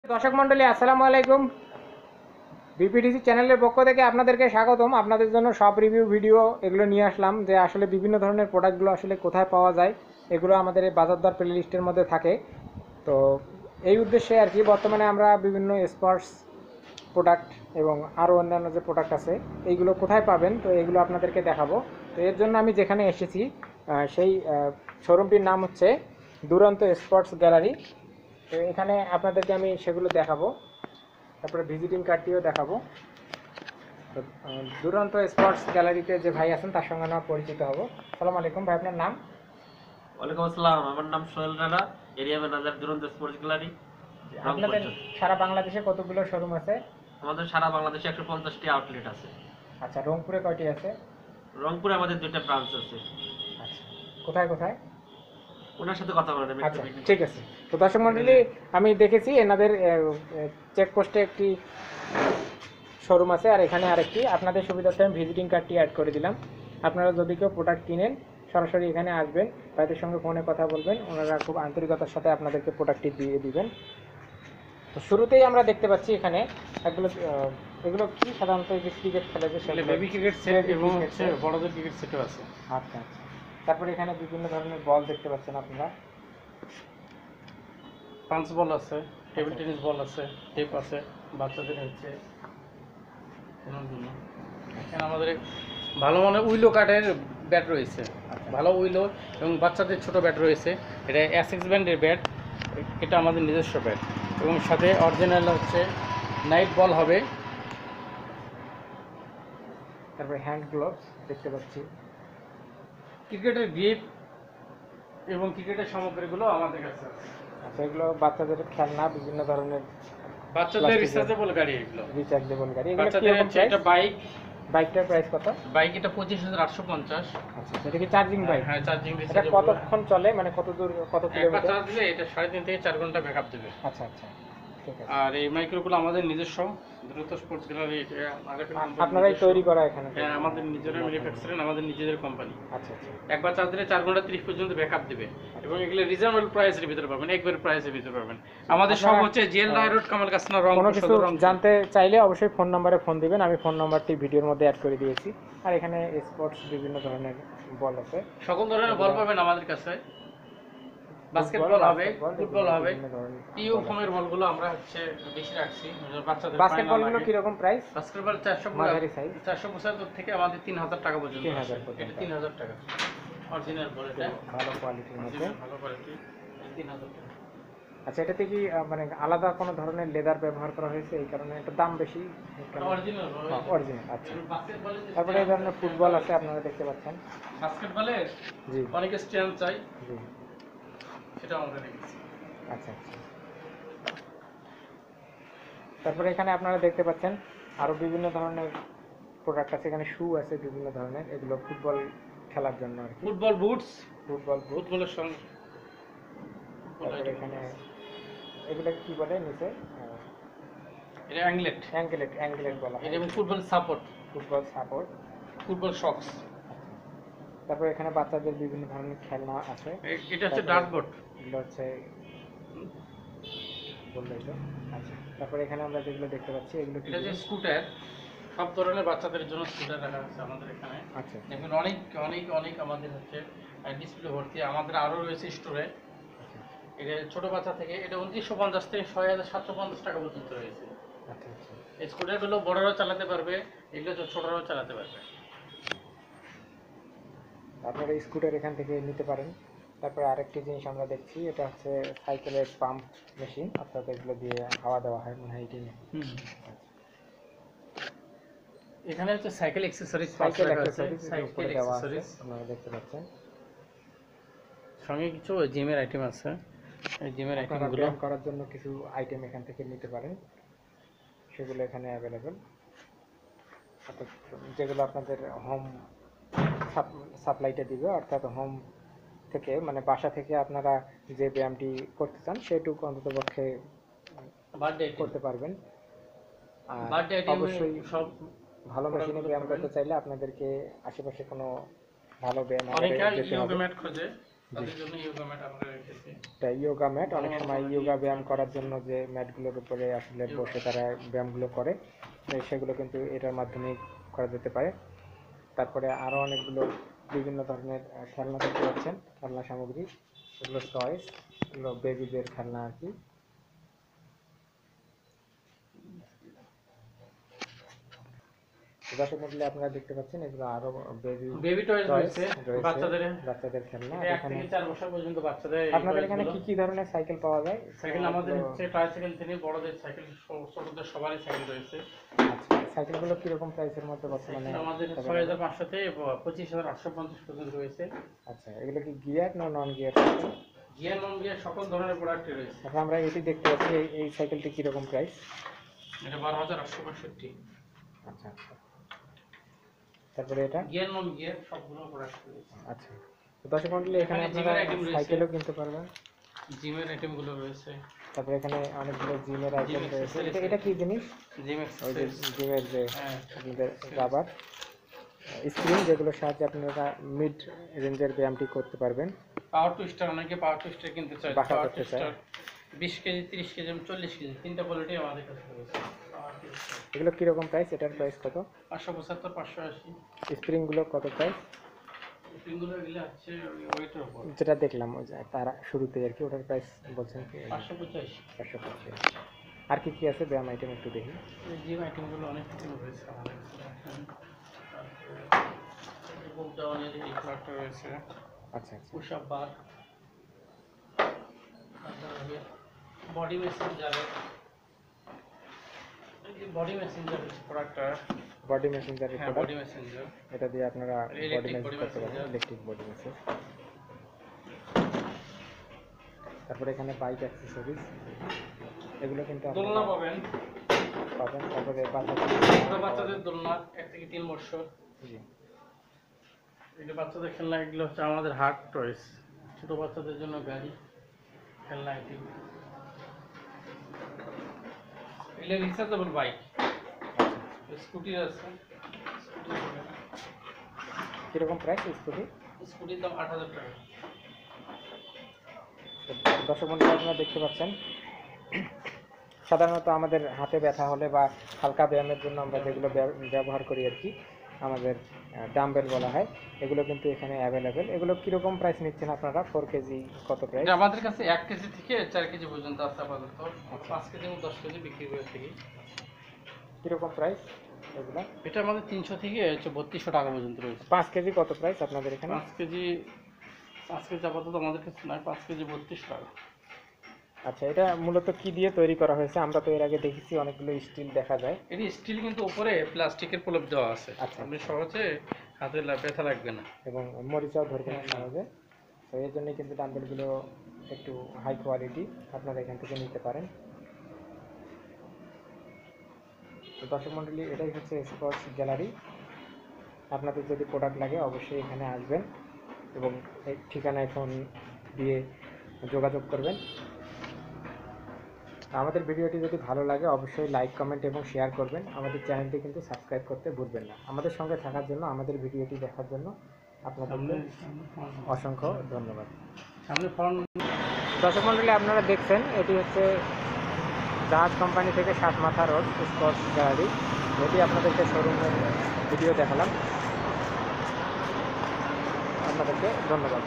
দর্শক মন্ডলী আসসালামু আলাইকুম। বিপিডিসি চ্যানেলের পক্ষ থেকে আপনাদেরকে স্বাগতম। আপনাদের জন্য সব রিভিউ ভিডিও এগুলো নিয়ে আসলাম যে আসলে বিভিন্ন ধরনের প্রোডাক্টগুলো আসলে কোথায় পাওয়া যায়, এগুলো আমাদের এই বাজার দর প্লে লিস্টের মধ্যে থাকে। তো এই উদ্দেশ্যে আর কি বর্তমানে আমরা বিভিন্ন স্পোর্টস প্রোডাক্ট এবং আরও অন্যান্য যে প্রোডাক্ট আছে এইগুলো কোথায় পাবেন, তো এইগুলো আপনাদেরকে দেখাবো। তো এর জন্য আমি যেখানে এসেছি সেই শোরুমটির নাম হচ্ছে দুরন্ত স্পোর্টস গ্যালারি। তো এখানে আপনাদেরকে আমি সেগুলো দেখাবো, তারপরে ভিজিটিং কার্ডটিও দেখাবো। তো দুরন্ত স্পোর্টস গ্যালারিতে যে ভাই আছেন তার সঙ্গে আমরা পরিচিত হব। আসসালামু আলাইকুম ভাই, আপনার নাম? ওয়ালাইকুম আসসালাম, আমার নাম সোহেল রানা, এরিয়া ম্যানেজার দুরন্ত স্পোর্টস গ্যালারি। আপনাদের সারা বাংলাদেশে কতগুলো শোরুম আছে? আমাদের সারা বাংলাদেশে 150টি আউটলেট আছে। আচ্ছা, রংপুরে কয়টি আছে? রংপুরে আমাদের 2টা ব্রাঞ্চ আছে। আচ্ছা, কোথায় কোথায়? ওনার সাথে কথা বলেন। আচ্ছা, ঠিক আছে। তো দর্শক মন্ডলী, আমি দেখেছি এনাদের চেকপোস্টে একটি শোরুম আছে আর এখানে আরেকটি। আপনাদের সুবিধার্থে আমি ভিজিটিং কার্ডটি অ্যাড করে দিলাম। আপনারা যদি কেউ প্রোডাক্ট কিনেন সরাসরি এখানে আসবেন, তাদের সঙ্গে ফোনে কথা বলবেন, ওনারা খুব আন্তরিকতার সাথে আপনাদেরকে প্রোডাক্টটি দিয়ে দিবেন। তো শুরুতেই আমরা দেখতে পাচ্ছি এখানে এগুলো কি সাধারণত যে ক্রিকেট খেলে যে সেগুলো বেবি ক্রিকেট সেট এবং হচ্ছে বড়দের ক্রিকেট সেটও আছে। আচ্ছা আচ্ছা। তারপরে এখানে বিভিন্ন ধরনের বল দেখতে পাচ্ছেন আপনারা। পাঞ্চ বল আছে, টেবিল টেনিস বল আছে, টেপ আছে, বাচ্চাদের হচ্ছে খেলার জন্য। এখানে আমাদের ভালো মানের উইলো কাঠের ব্যাট রয়েছে, ভালো উইলো এবং বাচ্চাদের ছোট ব্যাট রয়েছে। এটা অ্যাসেক্স ব্র্যান্ডের ব্যাট, এটা আমাদের নিজস্ব ব্যাট এবং সাথে অরিজিনাল হচ্ছে নাইট বল হবে। তারপরে হ্যান্ড গ্লোভস দেখতে পাচ্ছি। ক্রিকেটের গ্রিপ এবং ক্রিকেটের সামগ্রীগুলো আমাদের কাছে আছে। আচ্ছা, এগুলো বাচ্চাদের খেলনা, বিভিন্ন ধরনের বাচ্চাদের রিচার্জেবল গাড়ি, এগুলো রিচার্জেবল গাড়ি। এগুলো বাচ্চাদের কিরকম হচ্ছে প্রাইস? এটা বাইক, বাইকটার প্রাইস কত? বাইক এটা 25,850। আচ্ছা, এটা কি চার্জিং বাইক? হ্যাঁ, চার্জিং এটা রিচার্জেবল। কতক্ষণ চলে, মানে কত দূর, কত একবার কিলোমিটার? চার্জ দিলে এটা 3.5 থেকে 4 ঘন্টা ব্যাকআপ দেবে। আচ্ছা আচ্ছা, ঠিক আছে। আর এই মাইক্রোগুলো আমাদের নিজস্ব, দ্রুত স্পোর্টস গ্যালারি আপনারাই তৈরি করা এখানে? হ্যাঁ, আমাদের নিজেরা ম্যানুফ্যাকচারিং, আমাদের নিজেদের কোম্পানি। আচ্ছা আচ্ছা, একবার চার্জ দিলে 4 ঘন্টা 30 পর্যন্ত ব্যাকআপ দেবে এবং এগুলো রিজনেবল প্রাইসের ভিতরে পাবেন, একবার প্রাইসের ভিতরে পাবেন। আমাদের সব হচ্ছে জেল রায় রোড, কামাল কাসনা, কোনো রংপুর কিছু সদর, রংপুর। জানতে চাইলে অবশ্যই ফোন নম্বরে ফোন দিবেন, আমি ফোন নাম্বারটি ভিডিওর মধ্যে অ্যাড করে দিয়েছি। আর এখানে স্পোর্টস বিভিন্ন ধরনের বল আছে, সকল ধরনের বল পাবেন আমাদের কাছে। বাস্কেটবল হবে, ফুটবল হবে, টিউ ফোমের বলগুলো আমরা হচ্ছে বেশি রাখছি বাচ্চাদের। বাস্কেটবলগুলো কিরকম প্রাইস? বাস্কেটবল 400 মাঝারি সাইজ 475 থেকে আমাদের 3000 টাকা পর্যন্ত। 3000 পর্যন্ত। এটা 3000 টাকা অরিজিনাল বল, এটা ভালো কোয়ালিটির মধ্যে। ভালো কোয়ালিটি, 3000 টাকা। আচ্ছা, এটাতে কি মানে আলাদা কোনো ধরনের লেদার ব্যবহার করা হয়েছে, এই কারণে একটু দাম বেশি? অরিজিনাল বল, অরিজিনাল। আচ্ছা, বাস্কেটবলে তারপরে এই ধরনের ফুটবল আছে, আপনারা দেখতে পাচ্ছেন। বাস্কেটবলে জি অনেক স্ট্যান্ড চাই, জি, সেটা আমাদের রেখেছি। আচ্ছা আচ্ছা। তারপরে এখানে আপনারা দেখতে পাচ্ছেন আরও বিভিন্ন ধরনের প্রোডাক্ট আছে। এখানে শু আছে বিভিন্ন ধরনের, এগুলো ফুটবল খেলার জন্য আর কি। ফুটবল বুটস, ফুটবল বুট। ফুটবলের সঙ্গে তারপরে এখানে এগুলো কি বলে নিচে? এটা অ্যাংলেট, অ্যাঙ্গেলেট বলা হয়। এটা football support, football support, football শক্স। তারপরে এখানে বাচ্চাদের বিভিন্ন ধরনের খেলনা আছে। এটা হচ্ছে ডার্ট বোর্ড, এগুলো হচ্ছে বললেই তো। আচ্ছা, তারপরে এখানে আমরা যেগুলো দেখতে পাচ্ছি এগুলো কি? এটা যে স্কুটার, সব ধরনের বাচ্চাদের জন্য স্কুটার রাখা আছে আমাদের এখানে। আচ্ছা, দেখুন অনেক অনেক অনেক আমাদের হচ্ছে ডিসপ্লে ভর্তি। আমাদের আরও রয়েছে স্টোরে। এটা ছোট বাচ্চা থেকে এটা 2950 থেকে 6750 টাকা পর্যন্ত রয়েছে। আচ্ছা আচ্ছা। এই স্কুটারগুলো বড়রাও চালাতে পারবে, এগুলো ছোটরাও চালাতে পারবে। আপনারা স্কুটার এখান থেকে নিতে পারেন। তারপরে আরেকটি জিনিস আমরা দেখছি, এটা হচ্ছে সাইকেলের পাম্প মেশিন, অর্থাৎ এগুলো দিয়ে হাওয়া দেওয়া হয়, মনে হয় এটি। এখানে হচ্ছে সাইকেল অ্যাক্সেসরিজ, সাইকেল অ্যাক্সেসরিজ উপরে দেওয়া আছে, আপনারা দেখতে পাচ্ছেন। সঙ্গে কিছু জিমের আইটেম আছে। এই জিমের আপনারা আইটেমগুলো ব্যায়াম করার জন্য কিছু আইটেম এখান থেকে নিতে পারেন, সেগুলো এখানে অ্যাভেলেবেল। অর্থাৎ যেগুলো আপনাদের হোম সাপ্লাইটা দিবে, অর্থাৎ হোম থেকে মানে বাসা থেকে আপনারা যে ব্যায়ামটি করতে চান সেটুকু অন্তত পক্ষে বার্থডে করতে পারবেন। আর বার্থডে আইটেম অবশ্যই সব ভালো মেশিনে ব্যায়াম করতে চাইলে আপনাদেরকে আশেপাশে কোনো ভালো ব্যায়াম অনেকে ইয়োগা ম্যাট খোঁজে, তাদের জন্য ইয়োগা ম্যাট আমরা রেখেছি। এটা ইয়োগা ম্যাট, অনেক সময় ইয়োগা ব্যায়াম করার জন্য যে ম্যাটগুলোর উপরে আসলে বসে তারা ব্যায়ামগুলো করে, তো সেগুলো কিন্তু এটার মাধ্যমেই করা যেতে পারে। তারপরে আরও অনেকগুলো বিভিন্ন ধরনের খেলনা দেখতে পাচ্ছেন, খেলনা সামগ্রী, এগুলো টয়েস, এগুলো বেবিদের খেলনা আর কি। দর্শক মন্ডলী আপনারা দেখতে পাচ্ছেন এগুলো আরো বেবি টয়েস রয়েছে বাচ্চাদের খেলনা। এটা 1 থেকে 4 বছর পর্যন্ত বাচ্চাদের। আপনাদের এখানে কি কি ধরনের সাইকেল পাওয়া যায়? সাইকেল আমাদের হচ্ছে ট্রাইসাইকেল থেকে বড়দের সাইকেল, ছোটদের সবারই সাইকেল রয়েছে। আচ্ছা, সাইকেলগুলো কিরকম প্রাইসের মধ্যে বর্তমানে? আমাদের 6500 থেকে 25850 পর্যন্ত রয়েছে। আচ্ছা, এগুলো কি গিয়ার না non gear? Gear non gear সকল ধরনের প্রোডাক্টই রয়েছে। এখন আমরা এটি দেখতে পাচ্ছি, এই সাইকেলটি কিরকম প্রাইস? এটা 12865। আচ্ছা আচ্ছা, তারপরে এটা গিয়ার নন গিয়ার সবগুলো প্রোডাক্ট রয়েছে। আচ্ছা, তো দর্শক মন্ডলী এখানে আপনারা সাইকেলও কিনতে পারবেন, জিমের আইটেমগুলো রয়েছে। তারপরে এখানে অনেকগুলো জিমের আইটেম রয়েছে। এটা কি জিনিস? জিম ওই যে এক্সারসাইজ। জিমের যে হ্যাঁ, আপনাদের রাবার স্ক্রিন, যেগুলোর সাহায্যে আপনারা মিড রেঞ্জের ব্যায়ামটি করতে পারবেন। পাওয়ার টুইস্টার, অনেকে পাওয়ার টুইস্টার কিনতে চায়। বাঁকা পাওয়ার করতে চায়। টুইস্টার 20 কেজি, 30 কেজি, 40 কেজি, তিনটা কোয়ালিটি আমাদের কাছে রয়েছে। পাওয়ার টুইস্টার এগুলো কিরকম প্রাইস? এটার প্রাইস কত? 575, 580। স্প্রিংগুলো কত প্রাইস? স্প্রিংগুলো এগুলো হচ্ছে ওয়েটের উপর। যেটা দেখলাম ওই যে তারা শুরুতে আর কি, ওটার প্রাইস বলছেন কি? 585। 550। আর কি কি আছে ব্যায়াম আইটেম একটু দেখি। জিম আইটেমগুলো অনেক কিছু রয়েছে আমাদের কাছে। বুক ডাউনের এই প্রোডাক্টটা রয়েছে। আচ্ছা আচ্ছা, push up bar, body Messenger, body Messenger প্রোডাক্টটা। বডি মেসেঞ্জার হ্যাঁ, বডি মেসেঞ্জার। এটা দিয়ে আপনারা বডি Electric মেসেজ body করতে পারেন, messenger। Electric body message. তারপরে এখানে বাইক অ্যাক্সেসরিজ, এগুলো কিন্তু দোলনা আপনারা পাবেন। পাবেন। তারপরে ছোট বাচ্চাদের দোলনা 1 থেকে 3 বছর। জি, এটা বাচ্চাদের খেলনা, এগুলো হচ্ছে আমাদের হার্ড টয়েস। ছোট বাচ্চাদের জন্য গাড়ি, খেলনা আইটেম। এগুলো রিচার্জেবল বাইক, স্কুটি আছে। কিরকম প্রাইস স্কুটি? স্কুটির দাম 8000 টাকা। দর্শক বন্ধুরা আপনারা দেখতে পাচ্ছেন, সাধারণত আমাদের হাতে ব্যথা হলে বা হালকা ব্যায়ামের জন্য আমরা যেগুলো ব্যবহার করি আর কি, আমাদের ডাম্বেল বলা হয়, এগুলো কিন্তু এখানে অ্যাভেলেবেল। এগুলো কিরকম প্রাইস নিচ্ছেন আপনারা? 4 কেজি কত প্রাইস? এটা আমাদের কাছে 1 কেজি থেকে 4 কেজি পর্যন্ত আছে আপাতত। 5 কেজি এবং 10 কেজি বিক্রি করে থাকি। কিরকম প্রাইস এগুলো? এটা আমাদের 300 থেকে 3200 টাকা পর্যন্ত রয়েছে। 5 কেজি কত প্রাইস আপনাদের এখানে? 5 কেজি আপাতত আমাদের কাছে নয়, 5 কেজি 32 টাকা। আচ্ছা, এটা মূলত কি দিয়ে তৈরি করা হয়েছে? আমরা তো এর আগে দেখেছি অনেকগুলো স্টিল দেখা যায়। এটি স্টিল, কিন্তু উপরে প্লাস্টিকের প্রলেপ দেওয়া আছে। আচ্ছা। আপনি সহজে হাতে ব্যথা লাগবে না। এবং মরিচাও ধরবে না সহজে, তো এর জন্যই কিন্তু ডাম্বেলগুলো একটু হাই কোয়ালিটি, আপনারা এখান থেকে নিতে পারেন। তো দর্শক মণ্ডলী, এটাই হচ্ছে স্পোর্টস গ্যালারি। আপনাদের যদি প্রোডাক্ট লাগে অবশ্যই এখানে আসবেন এবং এই ঠিকানায় ফোন দিয়ে যোগাযোগ করবেন। আমাদের ভিডিওটি যদি ভালো লাগে অবশ্যই লাইক, কমেন্ট এবং শেয়ার করবেন। আমাদের চ্যানেলটি কিন্তু সাবস্ক্রাইব করতে ভুলবেন না। আমাদের সঙ্গে থাকার জন্য, আমাদের ভিডিওটি দেখার জন্য আপনাদেরকে অসংখ্য ধন্যবাদ। সামনে ফোন। দর্শক মণ্ডলী আপনারা দেখছেন, এটি হচ্ছে জাহাজ কোম্পানি থেকে 7 মাথা রোড স্পোর্টস গ্যালারি। এটি আপনাদেরকে শোরুমের ভিডিও দেখালাম। আপনাদেরকে ধন্যবাদ।